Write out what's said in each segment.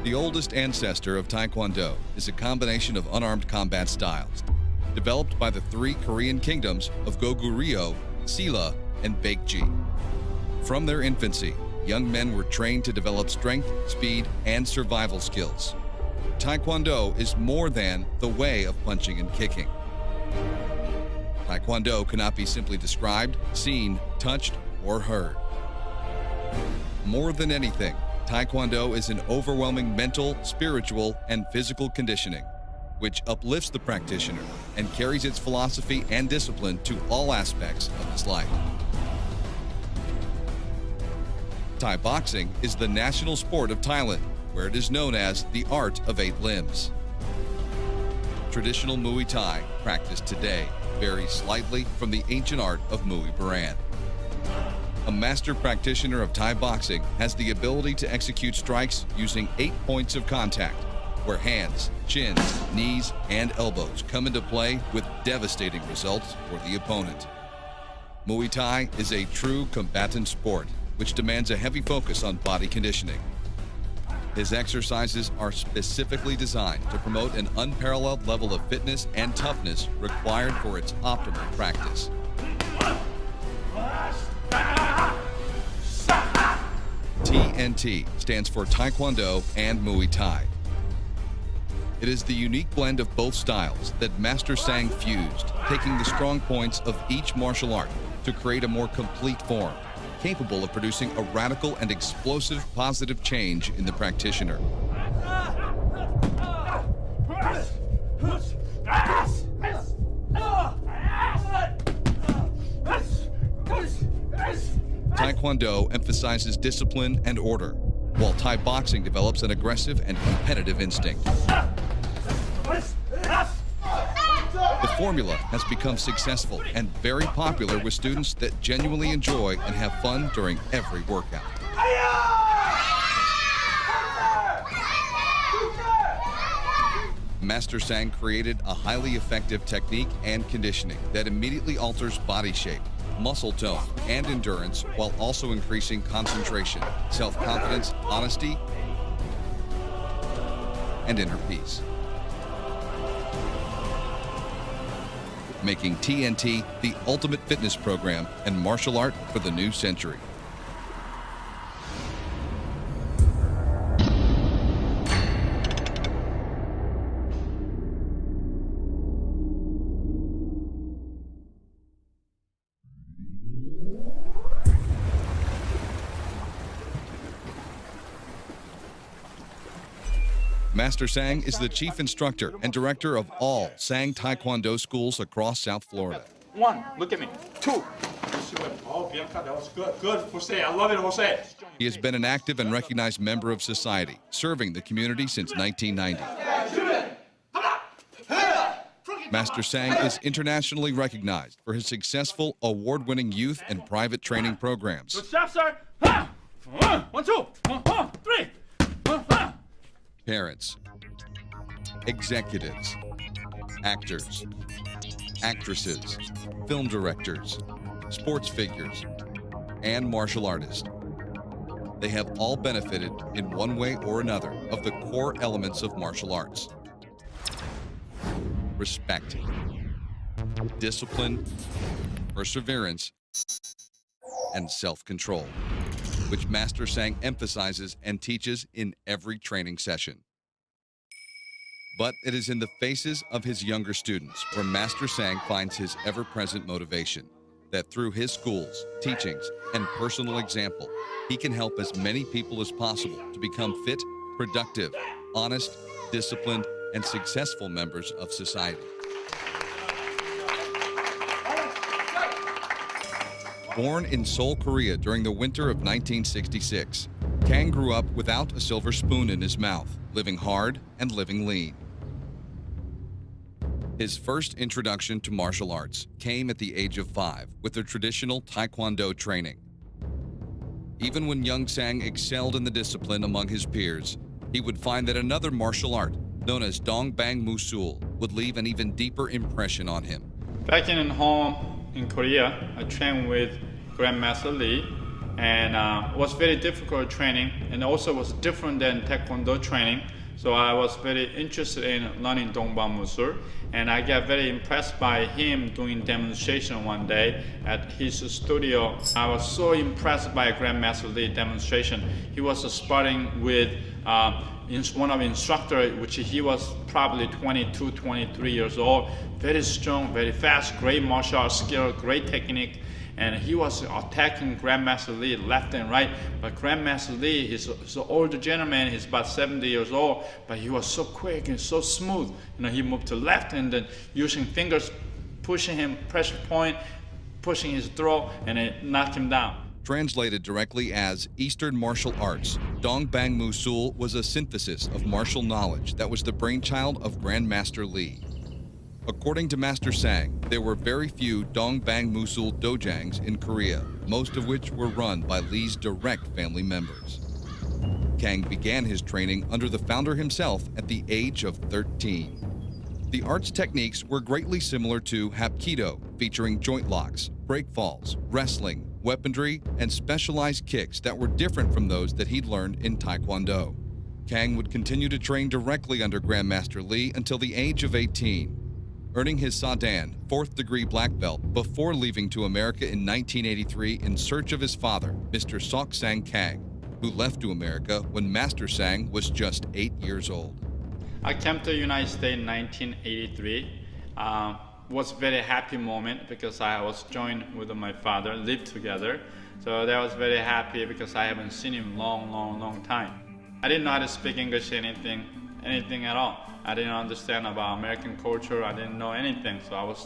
The oldest ancestor of Taekwondo is a combination of unarmed combat styles, developed by the three Korean kingdoms of Goguryeo, Silla, and Baekje. From their infancy, young men were trained to develop strength, speed, and survival skills. Taekwondo is more than the way of punching and kicking. Taekwondo cannot be simply described, seen, touched, or heard. More than anything, Taekwondo is an overwhelming mental, spiritual, and physical conditioning, which uplifts the practitioner and carries its philosophy and discipline to all aspects of his life. Thai boxing is the national sport of Thailand, where it is known as the art of 8 limbs. Traditional Muay Thai, practiced today, varies slightly from the ancient art of Muay Baran. A master practitioner of Thai boxing has the ability to execute strikes using 8 points of contact, where hands, chins, knees, and elbows come into play with devastating results for the opponent. Muay Thai is a true combatant sport, which demands a heavy focus on body conditioning. His exercises are specifically designed to promote an unparalleled level of fitness and toughness required for its optimal practice. TNT stands for Taekwondo and Muay Thai. It is the unique blend of both styles that Master Sang fused, taking the strong points of each martial art to create a more complete form, capable of producing a radical and explosive positive change in the practitioner. Taekwondo emphasizes discipline and order, while Thai boxing develops an aggressive and competitive instinct. The formula has become successful and very popular with students that genuinely enjoy and have fun during every workout. Master Sang created a highly effective technique and conditioning that immediately alters body shape, muscle tone, and endurance, while also increasing concentration, self-confidence, honesty, and inner peace, making TNT the ultimate fitness program and martial art for the new century. Master Sang is the chief instructor and director of all Sang Taekwondo schools across South Florida. 1, look at me. 2. Oh, Bianca, that was good. Good, Jose. I love it, Jose. He has been an active and recognized member of society, serving the community since 1990. Master Sang is internationally recognized for his successful, award-winning youth and private training programs. Good job, sir. 1, 2, 3. Parents, executives, actors, actresses, film directors, sports figures, and martial artists. They have all benefited in one way or another of the core elements of martial arts: respect, discipline, perseverance, and self-control, which Master Sang emphasizes and teaches in every training session. But it is in the faces of his younger students where Master Sang finds his ever-present motivation, that through his schools, teachings, and personal example, he can help as many people as possible to become fit, productive, honest, disciplined, and successful members of society. Born in Seoul, Korea during the winter of 1966, Kang grew up without a silver spoon in his mouth, living hard and living lean. His first introduction to martial arts came at the age of 5 with the traditional Taekwondo training. Even when young Sang excelled in the discipline among his peers, he would find that another martial art, known as Dongbang Musul, would leave an even deeper impression on him. Back in home in Korea, I trained with Grandmaster Lee and was very difficult training, and also was different than Taekwondo training. So I was very interested in learning Dongbang Musul, and I got very impressed by him doing demonstration one day at his studio. I was so impressed by Grandmaster Lee demonstration. He was sparring with one of the instructors, which he was probably 22, 23 years old, very strong, very fast, great martial arts skill, great technique. And he was attacking Grandmaster Lee left and right. But Grandmaster Lee is an older gentleman. He's about 70 years old, but he was so quick and so smooth. You know, he moved to left and then using fingers, pushing him, pressure point, pushing his throat, and it knocked him down. Translated directly as Eastern Martial Arts, Dongbang Musul was a synthesis of martial knowledge that was the brainchild of Grandmaster Lee. According to Master Sang, there were very few Dongbang Musul dojangs in Korea, most of which were run by Lee's direct family members. Kang began his training under the founder himself at the age of 13. The art's techniques were greatly similar to Hapkido, featuring joint locks, break falls, wrestling, weaponry, and specialized kicks that were different from those that he'd learned in Taekwondo. Kang would continue to train directly under Grandmaster Lee until the age of 18. Earning his Sadan, 4th degree black belt, before leaving to America in 1983 in search of his father, Mr. Sok Sang Kang, who left to America when Master Sang was just 8 years old. I came to the United States in 1983. Was a very happy moment because I was joined with my father, lived together. So that was very happy because I haven't seen him long time. I didn't know how to speak English, anything at all. I didn't understand about American culture. I didn't know anything. So I was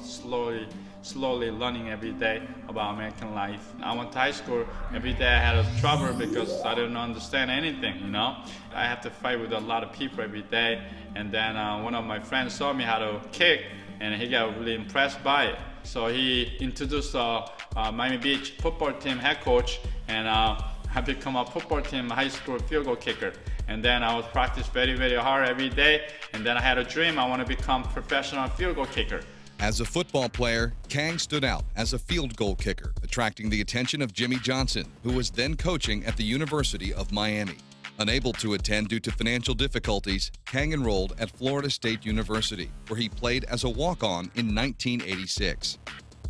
slowly learning every day about American life. I went to high school. Every day I had trouble because I didn't understand anything, you know. I had to fight with a lot of people every day. And then one of my friends saw me how to kick, and he got really impressed by it. So he introduced Miami Beach football team head coach, and I become a football team high school field goal kicker. And then I would practice very hard every day. And then I had a dream, I want to become professional field goal kicker. As a football player, Kang stood out as a field goal kicker, attracting the attention of Jimmy Johnson, who was then coaching at the University of Miami. Unable to attend due to financial difficulties, Kang enrolled at Florida State University, where he played as a walk-on in 1986.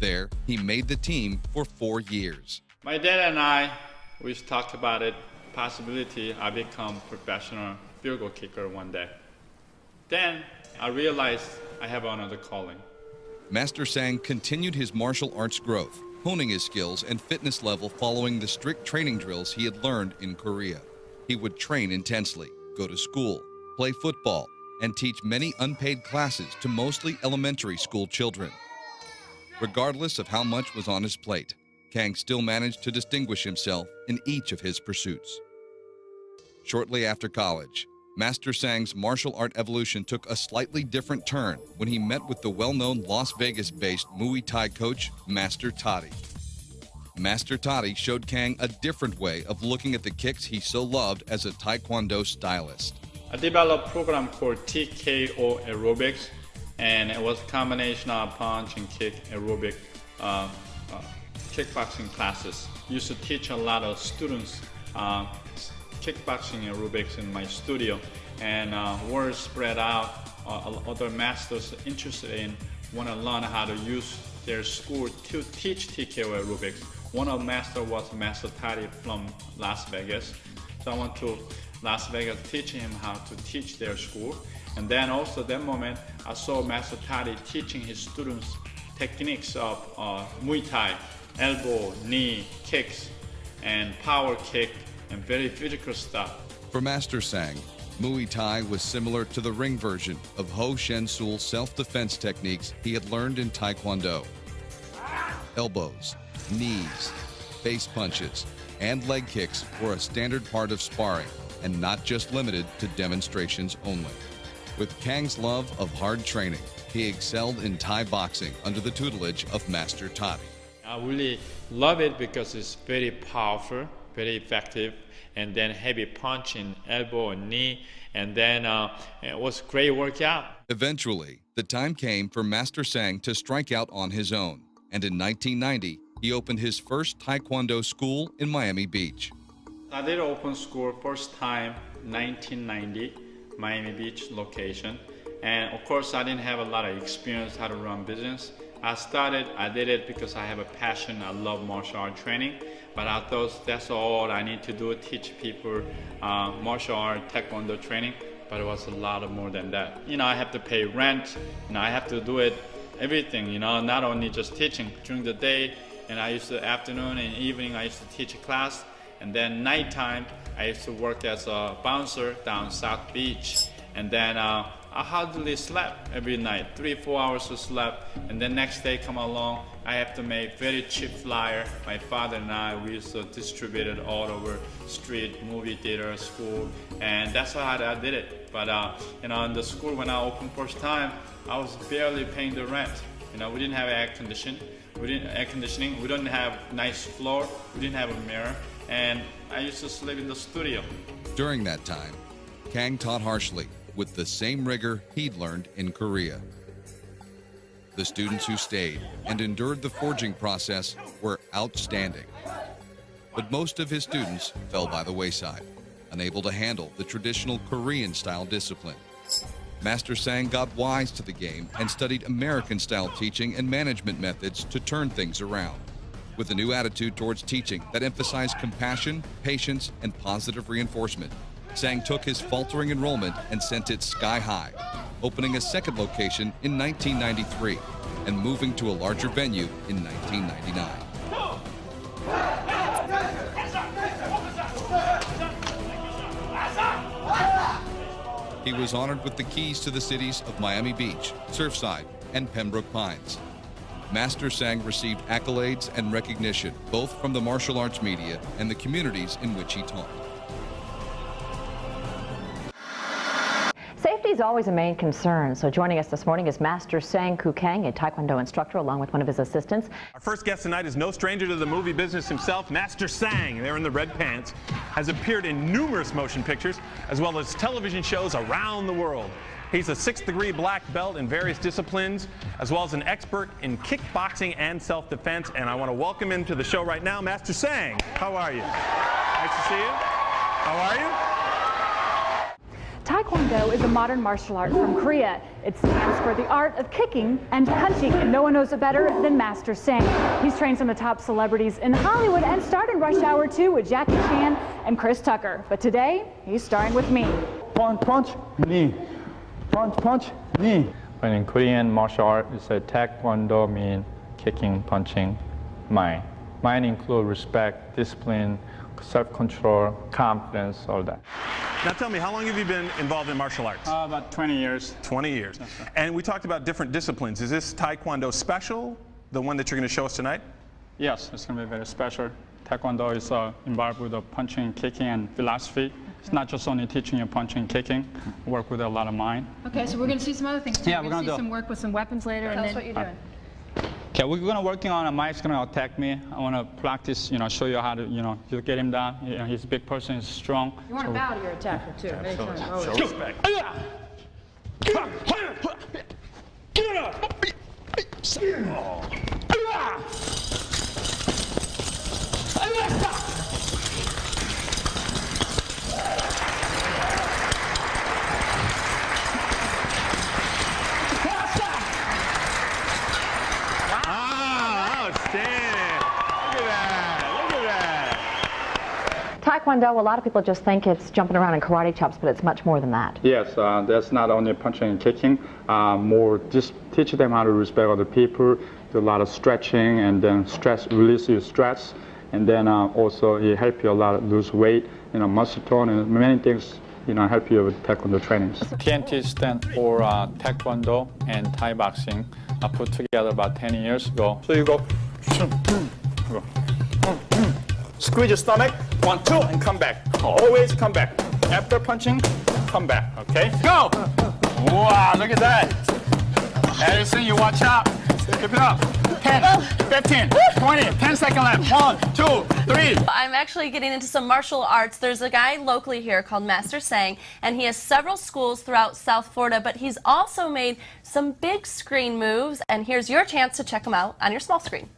There, he made the team for 4 years. My dad and I, we talked about it, possibility I become professional field goal kicker one day. Then I realized I have another calling. Master Sang continued his martial arts growth, honing his skills and fitness level following the strict training drills he had learned in Korea. He would train intensely, go to school, play football, and teach many unpaid classes to mostly elementary school children. Regardless of how much was on his plate, Kang still managed to distinguish himself in each of his pursuits. Shortly after college, Master Sang's martial art evolution took a slightly different turn when he met with the well-known Las Vegas-based Muay Thai coach, Master Toddy. Master Toddy showed Kang a different way of looking at the kicks he so loved as a Taekwondo stylist. I developed a program called TKO Aerobics, and it was a combination of punch and kick aerobic kickboxing classes. Used to teach a lot of students kickboxing aerobics in my studio, and word spread out. Other masters interested in want to learn how to use their school to teach TKO aerobics. One of the master was Master Toddy from Las Vegas. So I went to Las Vegas teaching him how to teach their school. And then also that moment, I saw Master Toddy teaching his students techniques of Muay Thai, elbow, knee, kicks, and power kick, and very physical stuff. For Master Sang, Muay Thai was similar to the ring version of Ho Shen Sul's self-defense techniques he had learned in Taekwondo. Elbows, knees, face punches, and leg kicks were a standard part of sparring, and not just limited to demonstrations only. With Kang's love of hard training, he excelled in Thai boxing under the tutelage of Master Toddy. I really love it because it's very powerful, very effective, and then heavy punch in elbow and knee, and then it was a great workout. Eventually, the time came for Master Sang to strike out on his own, and in 1990, he opened his first Taekwondo school in Miami Beach. I did open school first time 1990, Miami Beach location. And of course, I didn't have a lot of experience how to run business. I did it because I have a passion. I love martial art training, but I thought that's all I need to do, teach people martial art, Taekwondo training, but it was a lot more than that. You know, I have to pay rent, I have to do it, everything, not only just teaching. During the day, and I used to afternoon and evening, I used to teach a class, and then nighttime, I used to work as a bouncer down South Beach, and then I hardly slept every night, 3-4 hours of sleep, and then next day come along, I have to make very cheap flyer. My father and I, we used to distribute it all over street, movie theater, school, and that's how I did it. But in the school when I opened first time, I was barely paying the rent. We didn't have air conditioning, we didn't have nice floor, we didn't have a mirror, and I used to sleep in the studio. During that time, Kang taught harshly, with the same rigor he'd learned in Korea. The students who stayed and endured the forging process were outstanding. But most of his students fell by the wayside, unable to handle the traditional Korean-style discipline. Master Sang got wise to the game and studied American-style teaching and management methods to turn things around. With a new attitude towards teaching that emphasized compassion, patience, and positive reinforcement, Sang took his faltering enrollment and sent it sky high, opening a second location in 1993 and moving to a larger venue in 1999. He was honored with the keys to the cities of Miami Beach, Surfside, and Pembroke Pines. Master Sang received accolades and recognition both from the martial arts media and the communities in which he taught. Safety is always a main concern, so joining us this morning is Master Sang Kang, a Taekwondo instructor, along with one of his assistants. Our first guest tonight is no stranger to the movie business himself. Master Sang, there in the red pants, has appeared in numerous motion pictures as well as television shows around the world. He's a 6th-degree black belt in various disciplines, as well as an expert in kickboxing and self-defense. And I want to welcome him to the show right now. Master Sang, how are you? Nice to see you. How are you? Taekwondo is a modern martial art from Korea. It stands for the art of kicking and punching, and no one knows it better than Master Sang. He's trained some of the top celebrities in Hollywood and starred in Rush Hour 2 with Jackie Chan and Chris Tucker. But today, he's starring with me. Punch, punch, knee. Punch, punch, knee. When in Korean martial art, it's a Taekwondo mean kicking, punching, mind. Mind include respect, discipline, self-control, confidence, all that. Now tell me, how long have you been involved in martial arts? About 20 years. 20 years. And we talked about different disciplines. Is this Taekwondo special, the one that you're going to show us tonight? Yes, it's going to be very special. Taekwondo is involved with the punching, kicking, and philosophy. It's not just only teaching you punching and kicking. Work with a lot of mind. Okay, so we're going to see some other things too. Yeah, we're going to see some work with some weapons later. Tell us what you're doing. Okay, we're going to working on Mike's going to attack me. I want to practice, show you how to, you get him down. He's a big person, he's strong. You want to bow to your attacker too. Show respect. Taekwondo, a lot of people just think it's jumping around in karate chops, but it's much more than that. Yes, that's not only punching and kicking, more just teach them how to respect other people, do a lot of stretching, and then release your stress, and then also it help you a lot lose weight, muscle tone, and many things, help you with Taekwondo trainings. TNT stands for Taekwondo and Thai boxing. I put together about 10 years ago. So you go. Squeeze your stomach, 1, 2, and come back. Always come back. After punching, come back, okay? Go! Wow, look at that. Edison, you watch out. Keep it up. 10, 15, 20, 10 seconds left. 1, 2, 3. I'm actually getting into some martial arts. There's a guy locally here called Master Sang, and he has several schools throughout South Florida, but he's also made some big screen moves, and here's your chance to check him out on your small screen.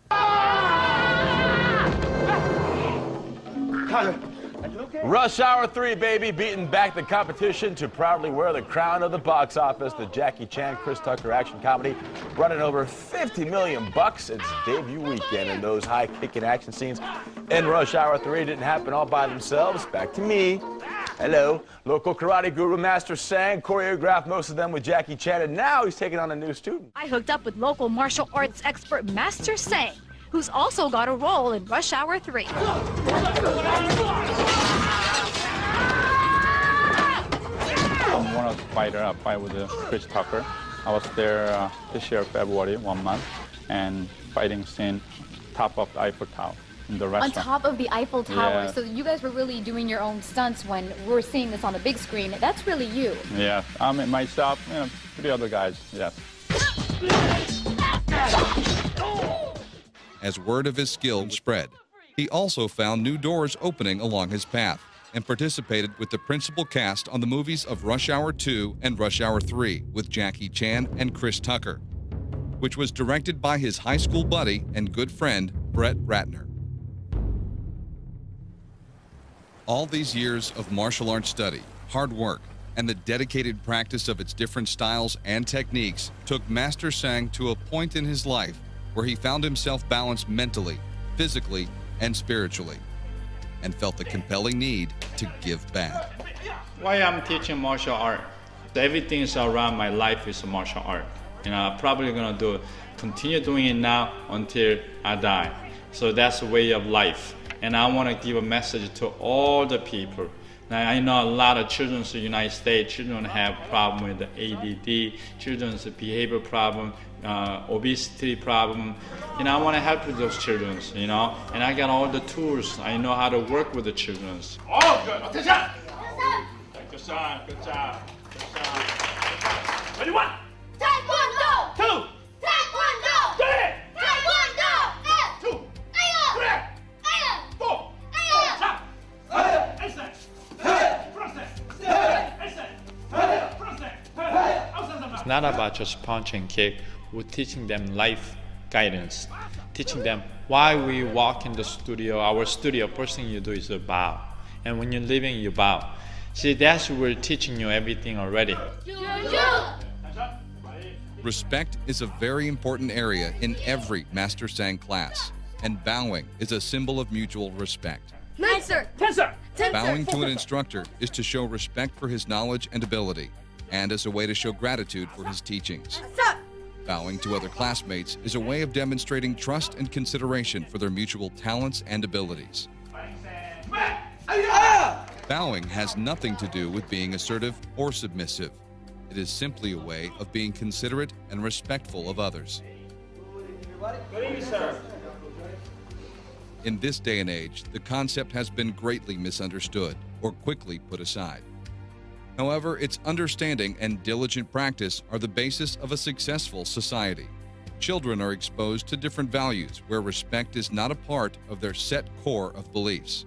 Rush Hour 3, baby, beating back the competition to proudly wear the crown of the box office. The Jackie Chan, Chris Tucker action comedy running over $50 million its debut weekend, and those high-kicking action scenes in Rush Hour 3 didn't happen all by themselves. Back to me. Hello. Local karate guru Master Sang choreographed most of them with Jackie Chan, and now he's taking on a new student. I hooked up with local martial arts expert Master Sang, who's also got a role in Rush Hour 3. I'm one of the fighters. I fight with Chris Tucker. I was there this year, February, 1 month, and fighting scene top of the Eiffel Tower in the restaurant. On top of the Eiffel Tower. Yeah. So you guys were really doing your own stunts when we're seeing this on the big screen. That's really you. Yeah, I mean myself, 3 other guys, yes. As word of his skill spread, he also found new doors opening along his path and participated with the principal cast on the movies of Rush Hour 2 and Rush Hour 3 with Jackie Chan and Chris Tucker, which was directed by his high school buddy and good friend, Brett Ratner. All these years of martial arts study, hard work, and the dedicated practice of its different styles and techniques took Master Sang to a point in his life where he found himself balanced mentally, physically, and spiritually, and felt the compelling need to give back. Why I'm teaching martial art? Everything is around my life is martial art. I'm probably gonna continue doing it now until I die. So that's the way of life. And I want to give a message to all the people. Now, I know a lot of children in the United States, children have problem with the ADD, children's behavior problem, obesity problem. I want to help with those children, and I got all the tools. I know how to work with the children. Oh, good. Attention. Good son. Good job. Good job. Ready, 1. Taekwondo! 2. Taekwondo! 3. Taekwondo! 2. 3. 4. Chop. Inside. It's not about just punch and kick. We're teaching them life guidance, teaching them why we walk in the studio. Our studio, first thing you do is a bow. And when you're leaving, you bow. See, that's what we're teaching you everything already. Respect is a very important area in every Master Sang class, and bowing is a symbol of mutual respect. 9, sir. 10, sir. Bowing to an instructor is to show respect for his knowledge and ability, and as a way to show gratitude for his teachings. Bowing to other classmates is a way of demonstrating trust and consideration for their mutual talents and abilities. Bowing has nothing to do with being assertive or submissive. It is simply a way of being considerate and respectful of others. Good evening, sir. In this day and age, the concept has been greatly misunderstood or quickly put aside. However, its understanding and diligent practice are the basis of a successful society. Children are exposed to different values where respect is not a part of their set core of beliefs.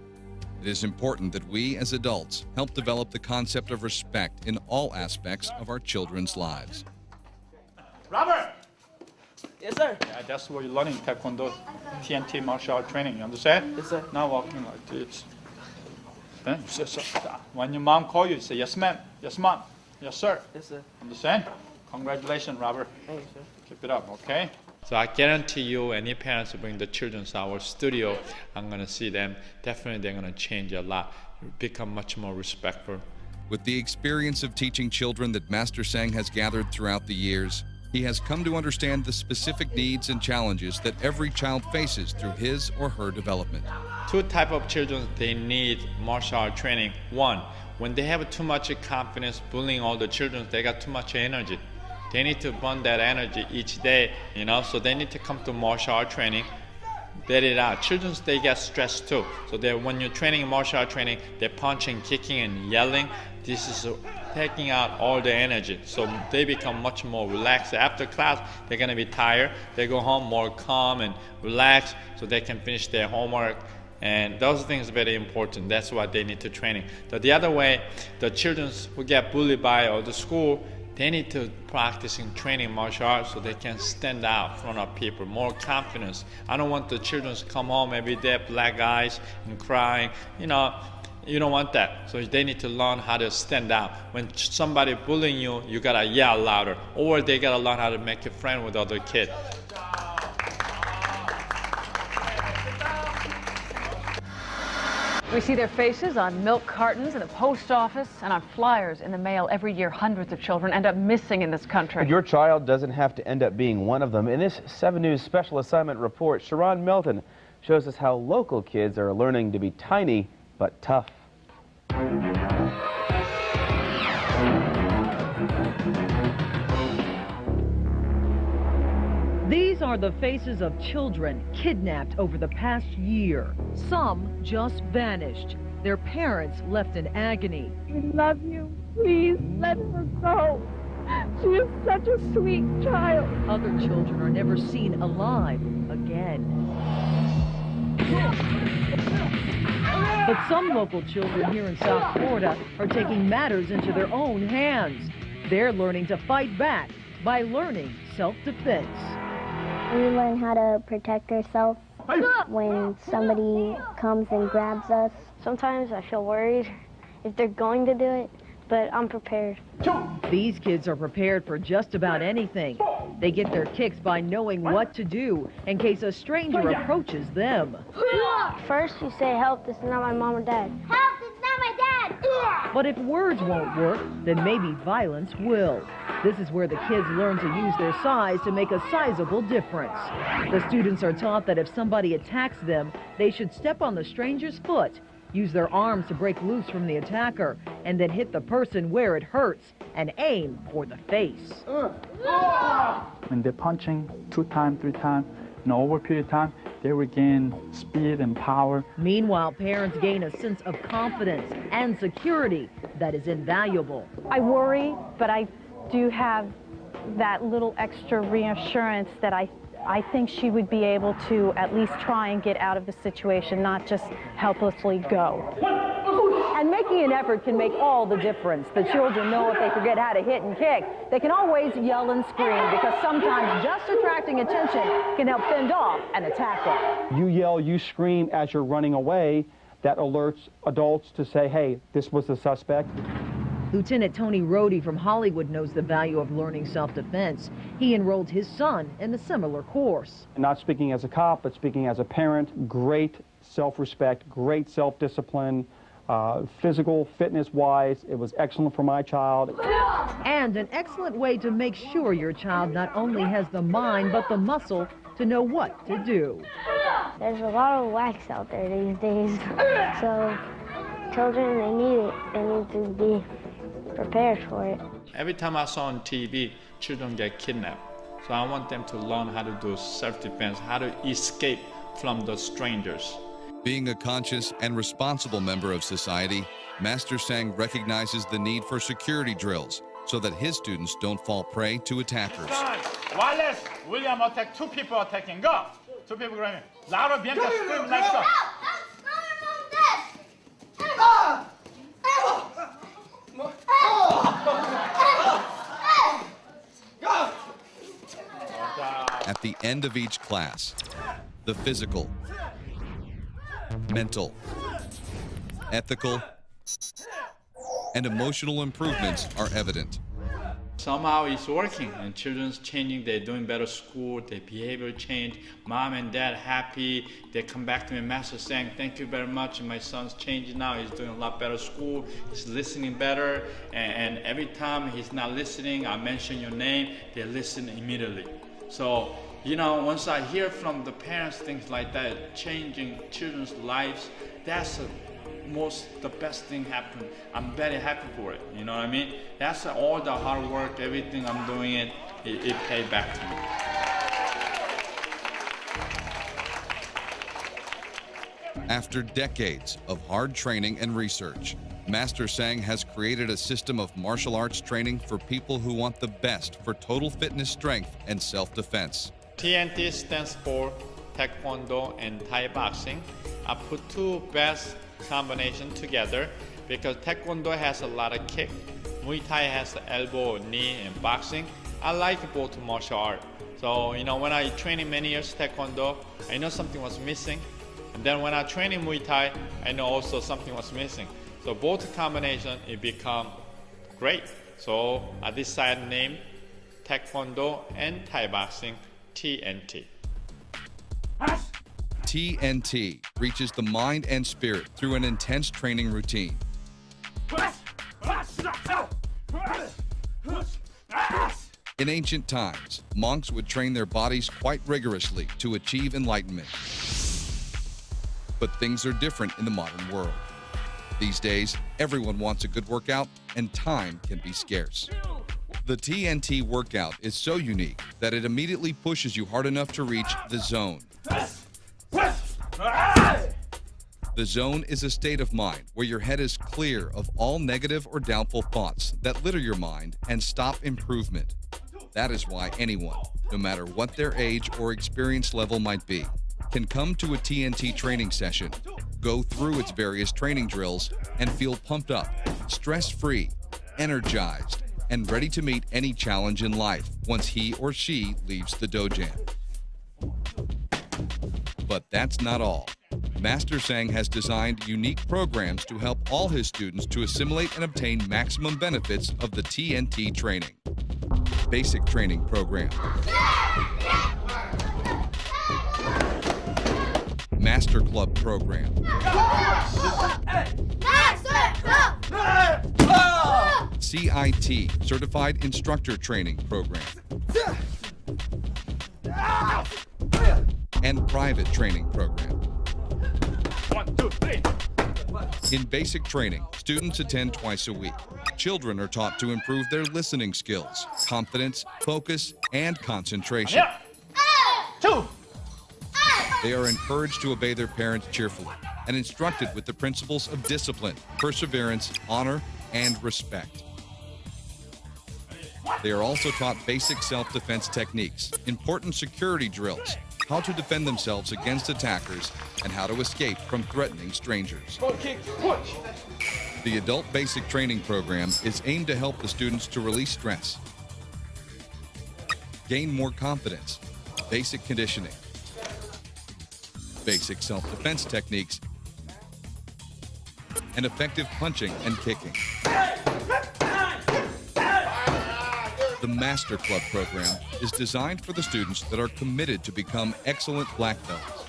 It is important that we as adults help develop the concept of respect in all aspects of our children's lives. Robert. Yes, sir. Yeah, that's what you're learning, Taekwondo, TNT martial art training, you understand? Yes, sir. Now walking like this. Then you say, sir. When your mom calls you, you say, yes, ma'am, yes, mom, yes, sir. Yes, sir. Understand? Congratulations, Robert. Thank you, sir. Keep it up, okay? So I guarantee you, any parents who bring the children to our studio, I'm going to see them. Definitely, they're going to change a lot, become much more respectful. With the experience of teaching children that Master Sang has gathered throughout the years, he has come to understand the specific needs and challenges that every child faces through his or her development. 2 types of children, they need martial art training. 1, when they have too much confidence, bullying all the children, they got too much energy. They need to burn that energy each day, so they need to come to martial art training, let it out. Children, they get stressed too. So when you're training martial art training, they're punching, kicking, and yelling. This is taking out all the energy. So they become much more relaxed. After class, they're gonna be tired. They go home more calm and relaxed so they can finish their homework. And those things are very important. That's what they need to training. The other way, the children who get bullied by or the school, they need to practice in training martial arts so they can stand out in front of people, more confidence. I don't want the children to come home every day, black eyes and crying. You know, you don't want that. So they need to learn how to stand out. When somebody bullying you, you gotta yell louder, or they gotta learn how to make a friend with other kids. We see their faces on milk cartons in the post office and on flyers in the mail. Every year, hundreds of children end up missing in this country. But your child doesn't have to end up being one of them. In this 7 News special assignment report, Sharon Melton shows us how local kids are learning to be tiny but tough. These are the faces of children kidnapped over the past year. Some just vanished. Their parents left in agony. We love you. Please let her go. She is such a sweet child. Other children are never seen alive again. But some local children here in South Florida are taking matters into their own hands. They're learning to fight back by learning self-defense. We learn how to protect ourselves when somebody comes and grabs us. Sometimes I feel worried if they're going to do it, but I'm prepared. These kids are prepared for just about anything. They get their kicks by knowing what to do in case a stranger approaches them. First you say, help, this is not my mom or dad. Help, this is not my dad! But if words won't work, then maybe violence will. This is where the kids learn to use their size to make a sizable difference. The students are taught that if somebody attacks them, they should step on the stranger's foot, use their arms to break loose from the attacker, and then hit the person where it hurts and aim for the face. When they're punching 2 times, 3 times, over a period of time, they regain speed and power. Meanwhile, parents gain a sense of confidence and security that is invaluable. I worry, but I do have that little extra reassurance that I think she would be able to at least try and get out of the situation, not just helplessly go. And making an effort can make all the difference. The children know if they forget how to hit and kick, they can always yell and scream, because sometimes just attracting attention can help fend off an attacker. You yell, you scream as you're running away. That alerts adults to say, hey, this was the suspect. Lieutenant Tony Rohde from Hollywood knows the value of learning self-defense. He enrolled his son in a similar course. Not speaking as a cop, but speaking as a parent, great self-respect, great self-discipline, physical fitness-wise. It was excellent for my child. And an excellent way to make sure your child not only has the mind, but the muscle to know what to do. There's a lot of wax out there these days, so children, they need it. They need to be prepared for it. Every time I saw on TV, children get kidnapped. So I want them to learn how to do self-defense, how to escape from the strangers. Being a conscious and responsible member of society, Master Sang recognizes the need for security drills so that his students don't fall prey to attackers. Wallace, William attack, 2 people attacking. Go! 2 people running. Louder, bien, scream like so. At the end of each class, the physical, mental, ethical, and emotional improvements are evident. Somehow it's working, and children's changing, they're doing better school, their behavior change, mom and dad happy, they come back to me, Master saying, thank you very much, and my son's changing now, he's doing a lot better school, he's listening better, and every time he's not listening, I mention your name, they listen immediately. So, you know, once I hear from the parents things like that, changing children's lives, that's the best thing happened. I'm very happy for it, you know what I mean? That's all the hard work, everything I'm doing, it paid back to me. After decades of hard training and research, Master Sang has created a system of martial arts training for people who want the best for total fitness, strength, and self-defense. TNT stands for Taekwondo and Thai boxing. I put 2 best combinations together because Taekwondo has a lot of kick Muay Thai has the elbow, knee, and boxing. I like both martial art. So, when I trained many years Taekwondo, I know something was missing. And then when I train in Muay Thai, I know also something was missing. So both combination, it become great. So I decided to name Taekwondo and Thai boxing TNT. TNT reaches the mind and spirit through an intense training routine. In ancient times, monks would train their bodies quite rigorously to achieve enlightenment. But things are different in the modern world. These days, everyone wants a good workout, and time can be scarce. The TNT workout is so unique that it immediately pushes you hard enough to reach the zone. The zone is a state of mind where your head is clear of all negative or doubtful thoughts that litter your mind and stop improvement. That is why anyone, no matter what their age or experience level might be, can come to a TNT training session, go through its various training drills, and feel pumped up, stress-free, energized, and ready to meet any challenge in life once he or she leaves the dojan. But that's not all. Master Sang has designed unique programs to help all his students to assimilate and obtain maximum benefits of the TNT training. Basic Training Program. Master Club Program. CIT, Certified Instructor Training Program. And Private Training Program. 1, 2, 3. In basic training, students attend twice a week. Children are taught to improve their listening skills, confidence, focus, and concentration. 2. They are encouraged to obey their parents cheerfully and instructed with the principles of discipline, perseverance, honor, and respect. They are also taught basic self-defense techniques, important security drills, how to defend themselves against attackers, and how to escape from threatening strangers. The Adult Basic Training Program is aimed to help the students to release stress, gain more confidence, basic conditioning, basic self-defense techniques, and effective punching and kicking. The Master Club program is designed for the students that are committed to become excellent black belts.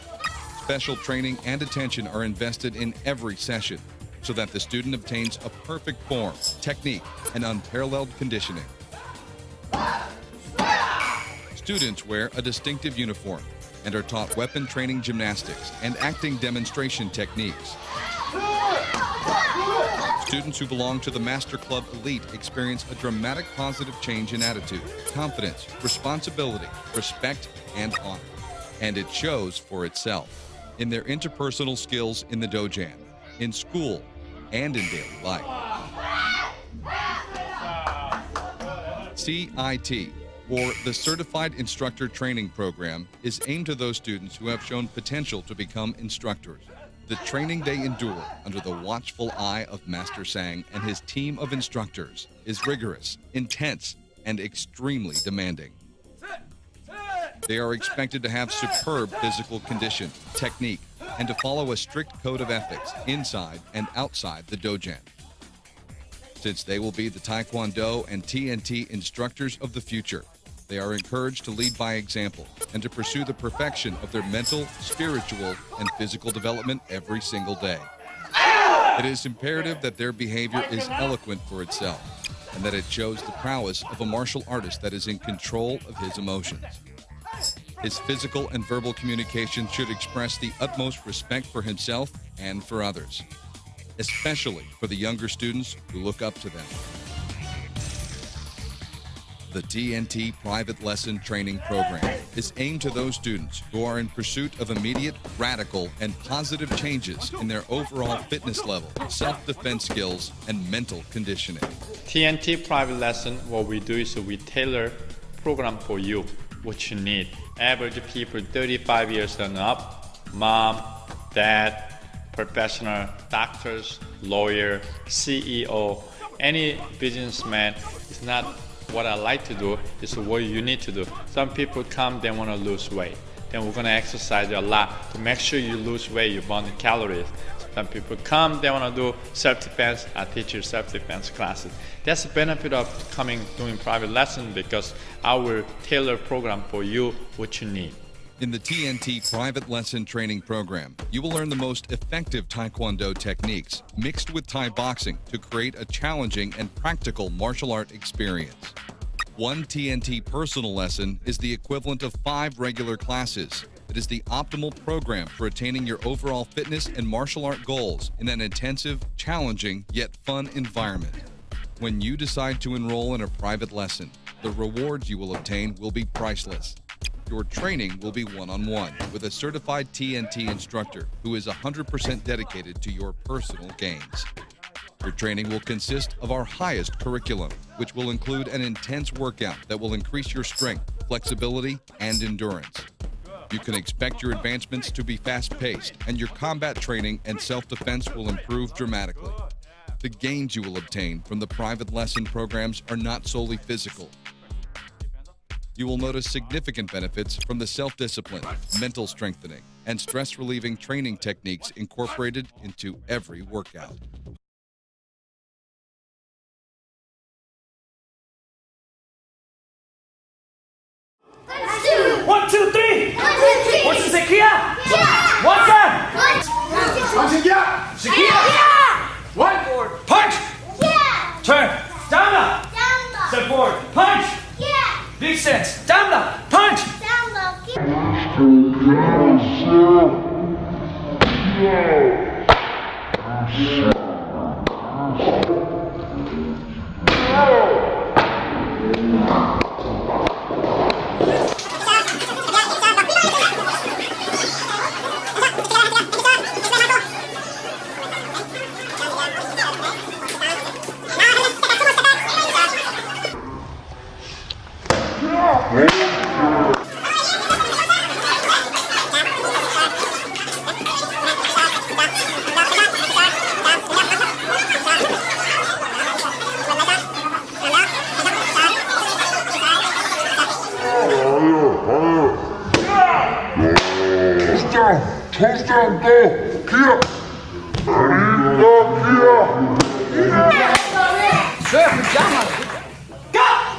Special training and attention are invested in every session so that the student obtains a perfect form, technique, and unparalleled conditioning. Students wear a distinctive uniform and are taught weapon training gymnastics and acting demonstration techniques. Students who belong to the Master Club Elite experience a dramatic positive change in attitude, confidence, responsibility, respect, and honor. And it shows for itself in their interpersonal skills in the dojan, in school, and in daily life. CIT, or the Certified Instructor Training Program, is aimed to those students who have shown potential to become instructors. The training they endure under the watchful eye of Master Sang and his team of instructors is rigorous, intense, and extremely demanding. They are expected to have superb physical condition, technique, and to follow a strict code of ethics inside and outside the dojan. Since they will be the Taekwondo and TNT instructors of the future, they are encouraged to lead by example and to pursue the perfection of their mental, spiritual, and physical development every single day. It is imperative that their behavior is eloquent for itself and that it shows the prowess of a martial artist that is in control of his emotions. His physical and verbal communication should express the utmost respect for himself and for others, especially for the younger students who look up to them. The TNT Private Lesson Training Program is aimed to those students who are in pursuit of immediate, radical, and positive changes in their overall fitness level, self-defense skills, and mental conditioning. TNT Private Lesson, what we do is we tailor program for you, what you need. Average people 35 years and up, mom, dad, professional, doctors, lawyer, CEO, any businessman, it's not what I like to do, it's what you need to do. Some people come, they want to lose weight. Then we're going to exercise a lot to make sure you lose weight, you burn the calories. Some people come, they want to do self-defense. I teach you self-defense classes. That's the benefit of doing private lessons, because I will tailor program for you what you need. In the TNT private lesson training program, you will learn the most effective Taekwondo techniques mixed with Thai boxing to create a challenging and practical martial art experience. One TNT personal lesson is the equivalent of 5 regular classes. It is the optimal program for attaining your overall fitness and martial art goals in an intensive, challenging, yet fun environment. When you decide to enroll in a private lesson, the rewards you will obtain will be priceless. Your training will be one-on-one with a certified TNT instructor who is 100% dedicated to your personal gains. Your training will consist of our highest curriculum, which will include an intense workout that will increase your strength, flexibility, and endurance. You can expect your advancements to be fast-paced, and your combat training and self-defense will improve dramatically. The gains you will obtain from the private lesson programs are not solely physical. You will notice significant benefits from the self-discipline, mental strengthening, and stress-relieving training techniques incorporated into every workout. One, two, three. What's the Kia? What's that? What? Punch. Turn. Down up. Step forward. Punch. Big sense. Down up. Punch. Touchdown, go, Kia! Good job. Go!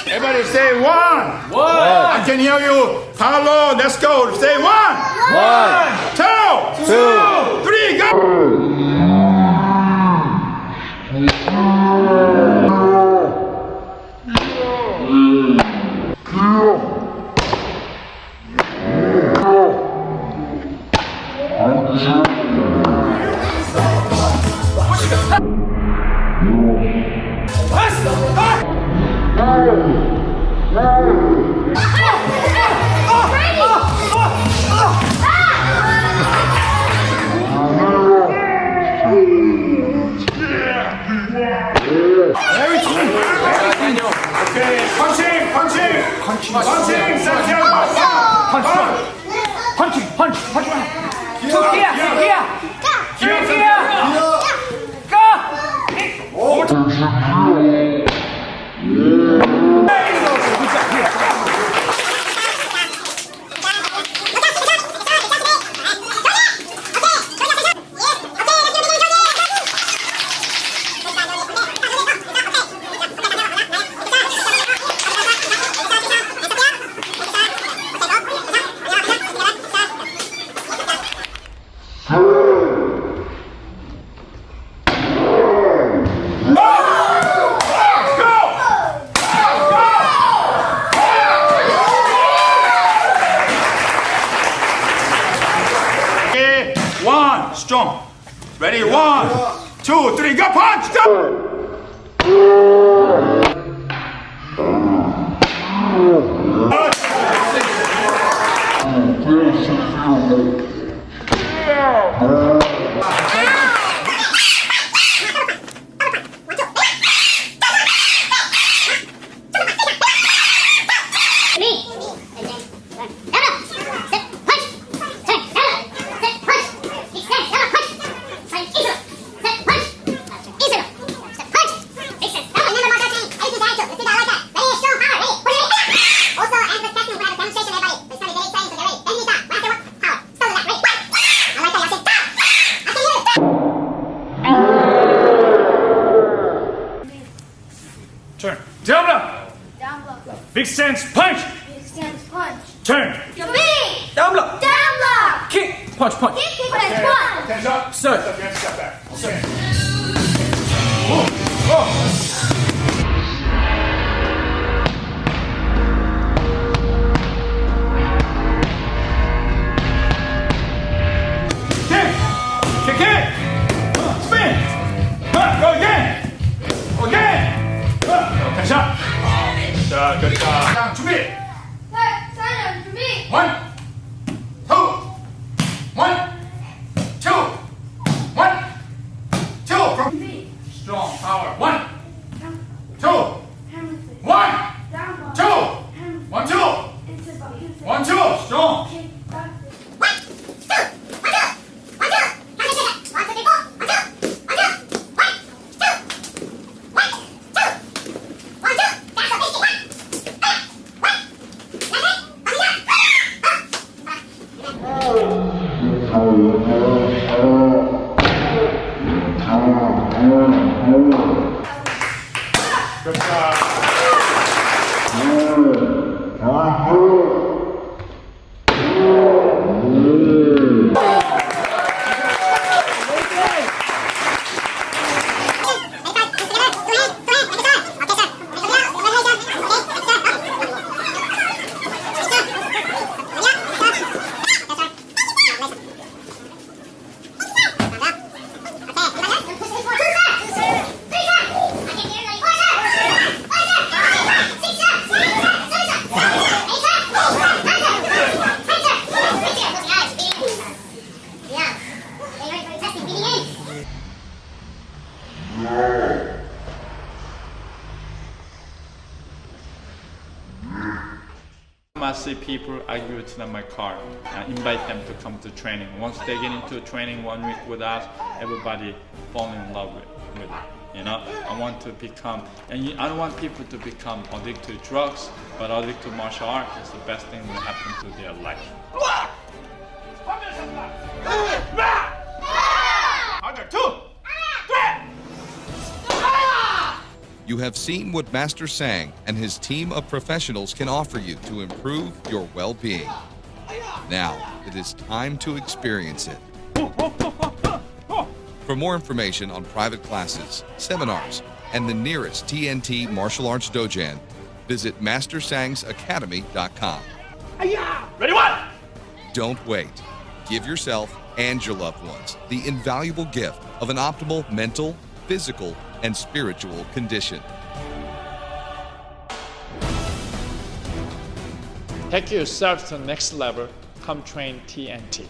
Everybody say one. I can hear you. Hello, let's go. Say one. 1, 2, 3, go. Let's go. Okay, punching. Punch. One, strong. Ready, 1, 2, 3, go, punch, go! Turn. Down block. Big stance punch. Turn. Down block. Kick. Punch. Hands up. Step back. Okay. Move. Go. Kick. Spin. Go again. Hands up. 자, good job. 준비. 1, 2, 1, 2, 1, 2. From strong power. 1, 2, 1, 2, 1, 2, 1, 2. Strong. Good job. I see people argue with them in my car. I invite them to come to training. Once they get into training 1 week with us, everybody fall in love with it. You know, I want to become, and I don't want people to become addicted to drugs, but addicted to martial art is the best thing that happen to their life. You have seen what Master Sang and his team of professionals can offer you to improve your well-being. Now, it is time to experience it. For more information on private classes, seminars, and the nearest TNT martial arts dojan, visit MasterSangsAcademy.com. Ready, 1! Don't wait. Give yourself and your loved ones the invaluable gift of an optimal mental, physical, and spiritual condition. Take yourself to the next level. Come train TNT.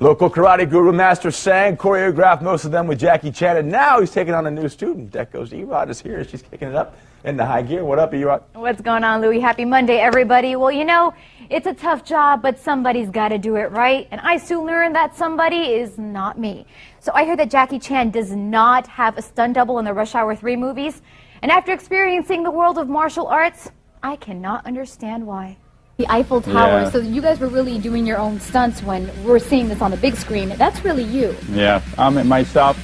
Local karate guru Master Sang choreographed most of them with Jackie Chan, and now he's taking on a new student. That goes Erod is here. She's kicking it up in the high gear. What up, Erod? What's going on, Louie? Happy Monday, everybody. Well, you know, it's a tough job, but somebody's got to do it right. And I soon learned that somebody is not me. So I heard that Jackie Chan does not have a stunt double in the Rush Hour 3 movies. And after experiencing the world of martial arts, I cannot understand why. The Eiffel Tower, Yeah. so you guys were really doing your own stunts when we're seeing this on the big screen. That's really you. Yeah, I'm myself,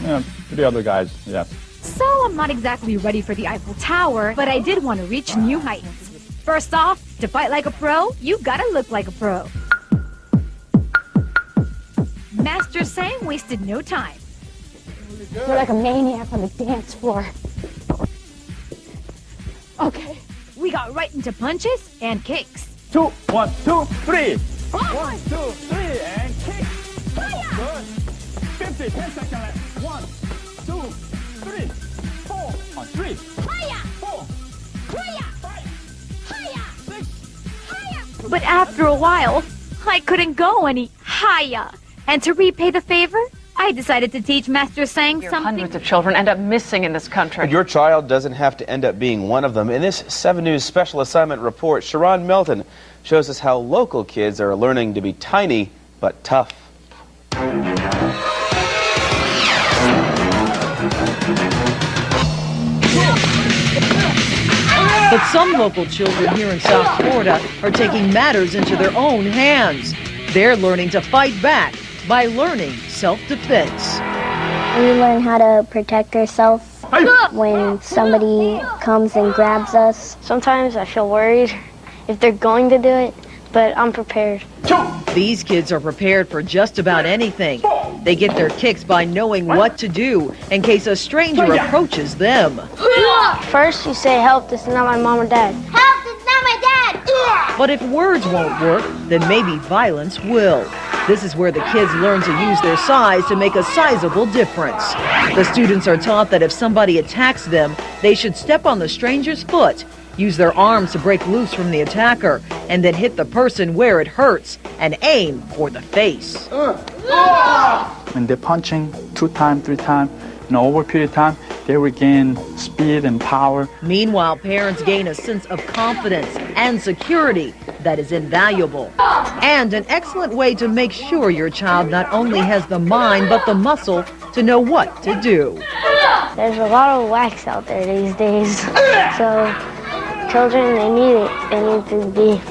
the other guys, yeah. So I'm not exactly ready for the Eiffel Tower, but I did want to reach new heights. First off, to fight like a pro, you gotta look like a pro. Master Sang wasted no time. You're like a maniac on the dance floor. Okay, we got right into punches and kicks. 2, 1, 2, 3. 1, 2, 3, and kick. Good. 50, 10 seconds left. 1, 2, 3, 4, 1, 3, 4, 5, 6. But after a while, I couldn't go any higher. And to repay the favor, I decided to teach Master Sang something. Hundreds of children end up missing in this country. But your child doesn't have to end up being one of them. In this 7 News special assignment report, Sharon Melton shows us how local kids are learning to be tiny but tough. But some local children here in South Florida are taking matters into their own hands. They're learning to fight back by learning self-defense. We learn how to protect ourselves when somebody comes and grabs us. Sometimes I feel worried if they're going to do it, but I'm prepared. These kids are prepared for just about anything. They get their kicks by knowing what to do in case a stranger approaches them. First, you say, help, this is not my mom or dad. Help, this is not my dad! But if words won't work, then maybe violence will. This is where the kids learn to use their size to make a sizable difference. The students are taught that if somebody attacks them, they should step on the stranger's foot, use their arms to break loose from the attacker, and then hit the person where it hurts and aim for the face. When they're punching 2 times, 3 times, over a period of time, they regain speed and power. Meanwhile, parents gain a sense of confidence and security that is invaluable. And an excellent way to make sure your child not only has the mind but the muscle to know what to do. There's a lot of wax out there these days, so children, they need it. They need to be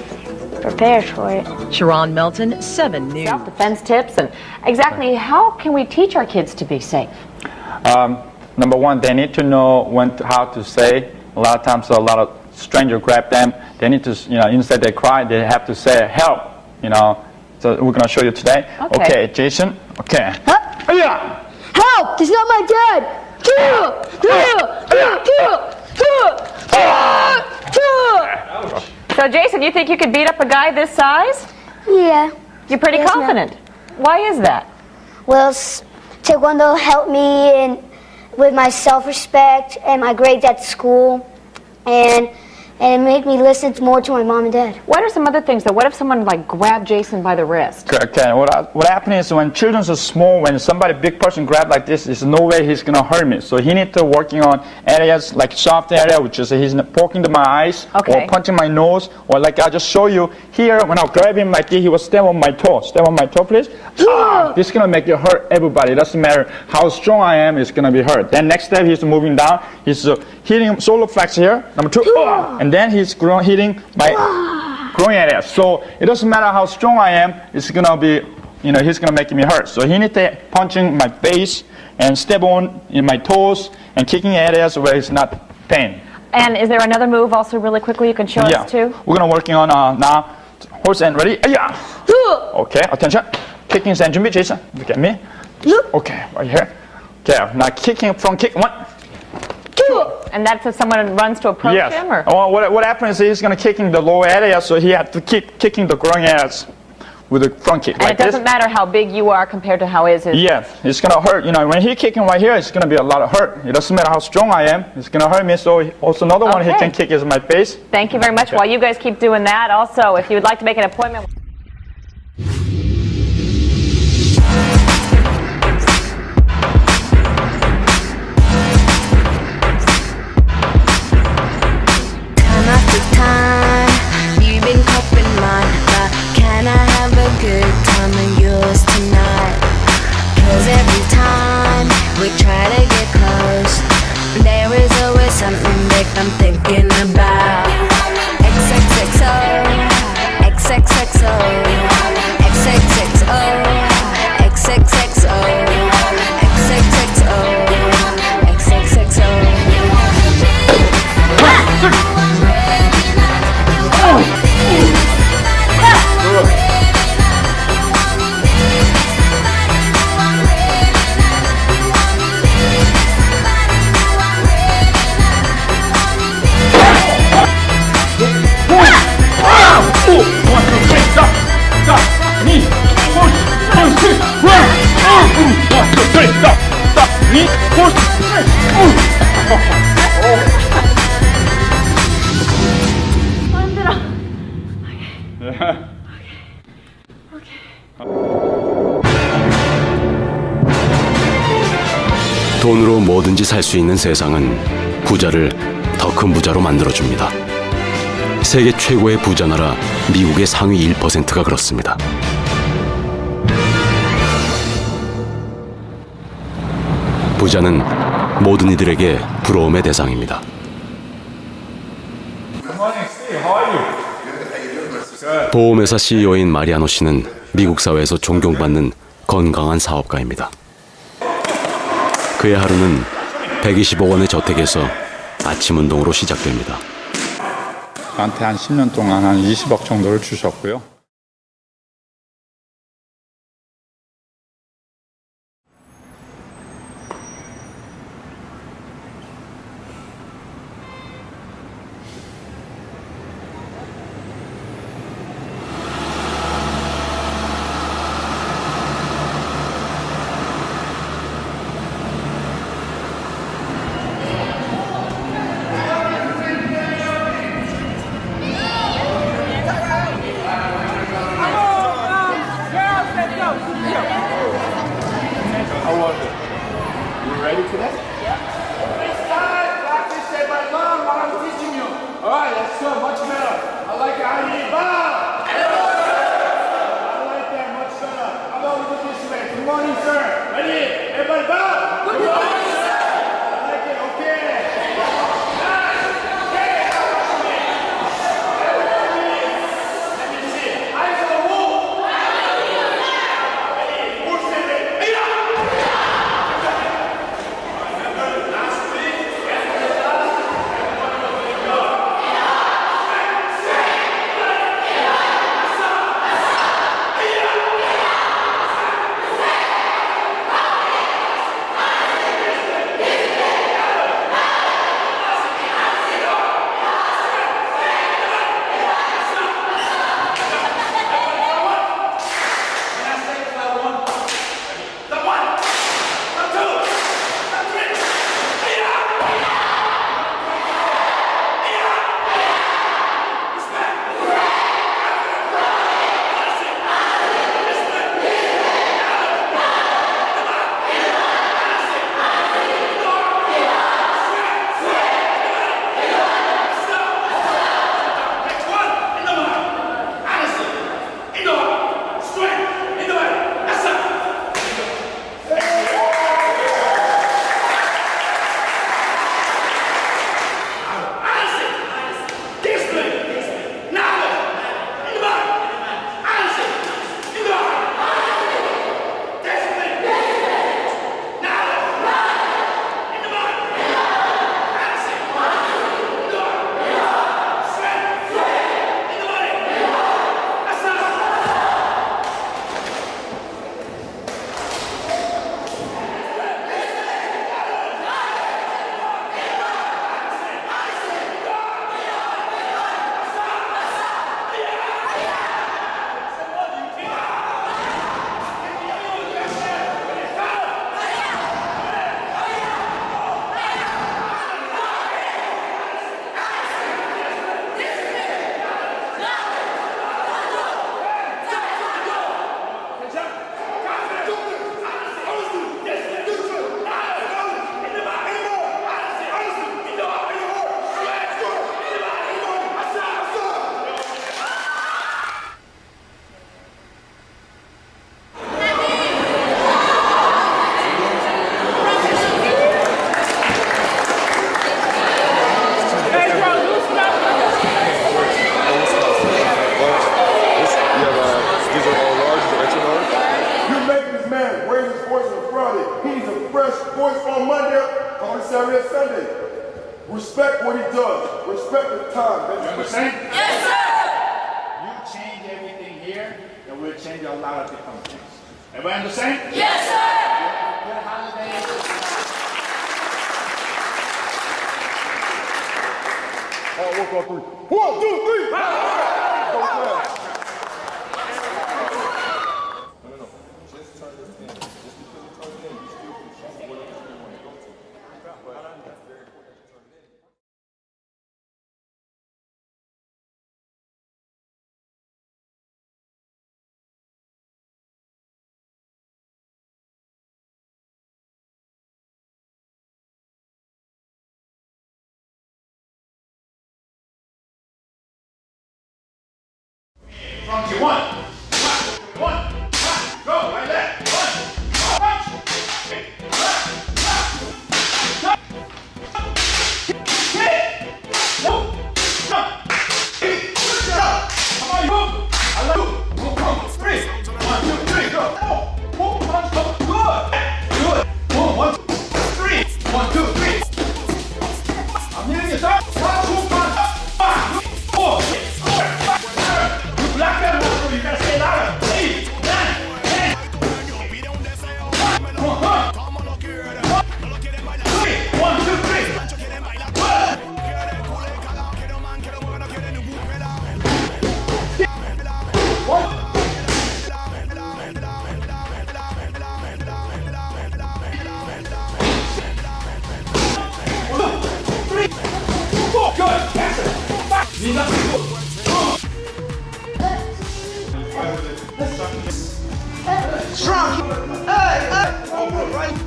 prepared for it. Sharon Melton, 7 News. Self-defense tips, and exactly how can we teach our kids to be safe? Number one, they need to know how to say. A lot of times, a lot of strangers grab them. They need to, instead they cry, they have to say help. So we're gonna show you today. Okay, Jason. Okay. Yeah. Help! This is not my dad! So, Jason, you think you could beat up a guy this size? Yeah. You're pretty Yes, confident. Why is that? Well, Taekwondo helped me with my self-respect and my grades at school, and it made me listen more to my mom and dad. What are some other things, though? What if someone, grabbed Jason by the wrist? Okay, what happens is when children are small, when somebody, big person grab like this, there's no way he's going to hurt me. So he needs to working on areas like soft area, which is he's poking to my eyes, or punching my nose, or like I just show you here, when I grab him like this, he will step on my toe. Step on my toe, please. This is going to make you hurt everybody. It doesn't matter how strong I am, it's going to be hurt. Then next step, he's moving down. He's hitting solar flex here, number 2, and then he's hitting my groin area. So it doesn't matter how strong I am, it's gonna be, he's gonna make me hurt. So he needs to punching my face and step on in my toes and kicking areas where it's not pain. And is there another move also really quickly you can show us too? We're gonna working on now horse and ready. Yeah. Okay, attention. Kicking and 준비, Jason. Look at me. Okay, right here. Okay, now kicking front kick. 1. And that's if someone runs to approach him? Or? Well, what happens is he's going to kick in the lower area, so he had to keep kicking the groin areas with the front kick. And it doesn't matter how big you are compared to how his is. Yeah, it's going to hurt. When he's kicking right here, it's going to be a lot of hurt. It doesn't matter how strong I am. It's going to hurt me. So also another one he can kick is my face. Thank you very much. While you guys keep doing that, also, if you would like to make an appointment. something big I'm thinking about. XXXO, XXXO, XXXO, XXXO, XXXO, XXXO. 돈으로 뭐든지 살 수 있는 세상은 부자를 더 큰 부자로 만들어줍니다. 세계 최고의 부자 나라 미국의 상위 1%가 그렇습니다. 부자는 모든 이들에게 부러움의 대상입니다. 보험회사 CEO인 마리아노 씨는 미국 사회에서 존경받는 건강한 사업가입니다. 그의 하루는 125억 원의 저택에서 아침 운동으로 시작됩니다. 저한테 한 10년 동안 한 20억 정도를 주셨고요. Respect what he does. Respect the time. You understand? Yes, sir! You change everything here, and we'll change a lot of different things. Everybody understand? Yes, sir! Good holiday. All right, work on 3. 1, 2, 3. Go fast. From you, 1, 1, go, like that. 1, punch. Hit. No. Push it up. Come on, you move. I love you. Move, 3. 1, 2, 3, go. Move, punch, go. Good. Move, 1, 2, 3. 1, 2, 3. I'm hitting you, sir. 1, 2, 5, 4, 6, 7. Black belt, you gotta stay louder. 8, 9, 10. 1, 2, 3. Strong. Hey.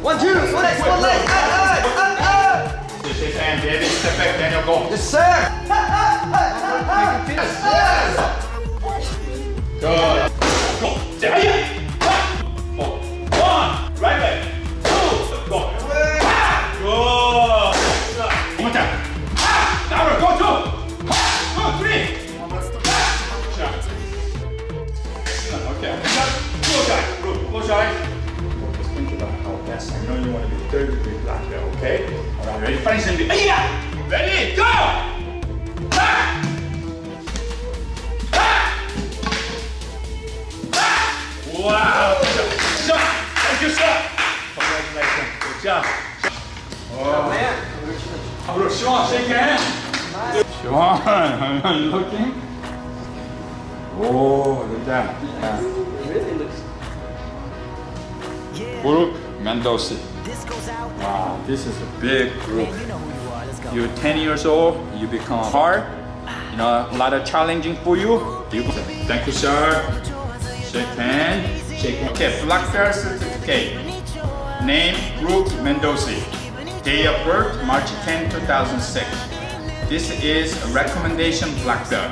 1, 2. One leg. Shake hand, baby. Step back, Daniel. Go. Yes, sir. Yes. Good. Go. There. 1. Right leg. 2. Go. Good. One more time. Louder. Go. 2. Go. 3. Okay. Close your eyes. Close your eyes. Just think about how fast. I know you want to be 30-degree black belt, okay? All right, ready? Finish and be. Ready? Go! Wow! Good job. Thank you, sir. Congratulations. Good job. Oh, man. How Sean? Shake your hand. Sean, you looking? Oh, look at that. Yeah. It really looks. Group Mendoza. Wow, this is a big group. You're 10 years old, you become hard. You know, a lot of challenging for you. Thank you, sir. Shake hand. Shake hand. Okay, black belt certificate. Name, Group Mendoza. Day of birth, March 10, 2006. This is a recommendation black belt.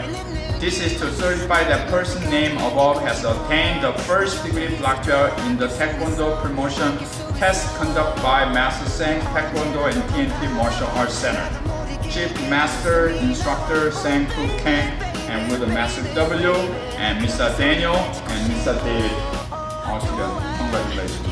This is to certify that person name above has attained the first degree black belt in the Taekwondo promotion test conducted by Master Sang Taekwondo and TNT Martial Arts Center. Chief Master Instructor Sang Koo Kang, and with a massive W, and Mr. Daniel and Mr. David all together. Congratulations.